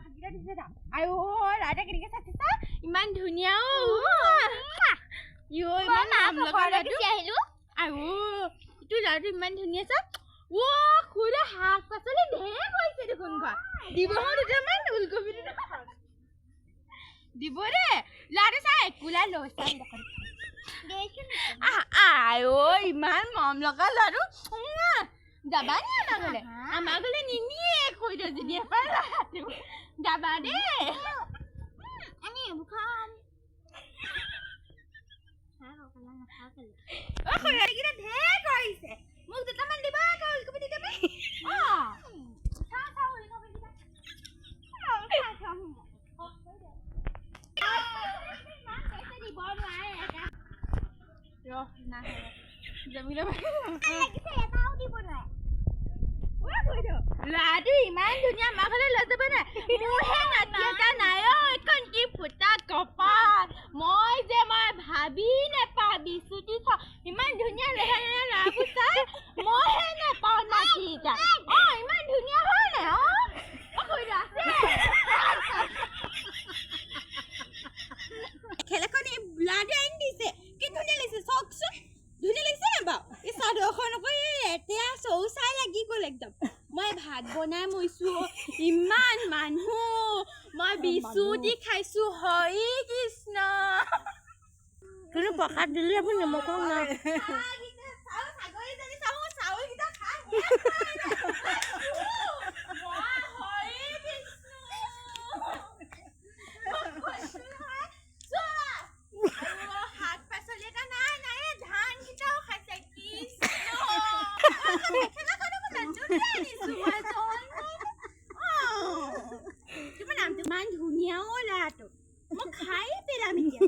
ভাগিটা দিছে দা আয়ো ৰাজা কেনেকে চাইছা ইমান ধুনীয়া ও ইও ইমান নাম লগা লাগি আহিলো আয়ো ইটো লাডু ইমান ধুনীয়া চা ও খুৰা হাক পাছলে ঢেৰ কৈছে দেখোন গা দিব হতে মান উলকবি দিব রে লাডু চাই কুলা লৈছা দেখোন আয়ো ইমান মম লগা লাডু যাবা নি আমাৰ গলে নিনিয়ে কৈ দে যদি এপালা যাবা দে আমি বুখাম ও খুৰা কিটা ঢেৰ কৰিছে মোক দুটামান দিবা উলকবি দি দেবে চাও উলকবি দিবা চাও লাডু ইমান ধুনীয়া আমাৰ ঘৰলৈ লৈ যাব না মোৰহে নাতি এটা নাই এখন কি ফুটা কপাল মই ভাবি নেপাওঁ বিচুতি চাওঁ ইমান ধুনীয়া লেহেৰা লেহেৰা লাডু চাই মইহে নেপাওঁ নাতি এটা ইমান ধুনীয়া হয় নাই খেলাখন এই লাডু আনি দিছে কি ধুনীয়া লাগিছে চাওকচোন ধুনীয়া লাগিছে নে বাৰু এই চাদৰখন আকৌ এতিয়া চৌচাই লাগি গ'ল একদম মই ভাত বনাই মইছো ইমান মানুহ মই বিচুতি খাইছো হৰি কৃষ্ণ কিন্তু পকাত দিলে আপুনি নমক না ইমান ধুনীয়া লাটো মই খাই পেলাম এতিয়া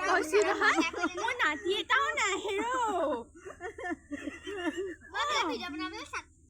কৈছো নহয় মোৰ নাতি এটাও নাহে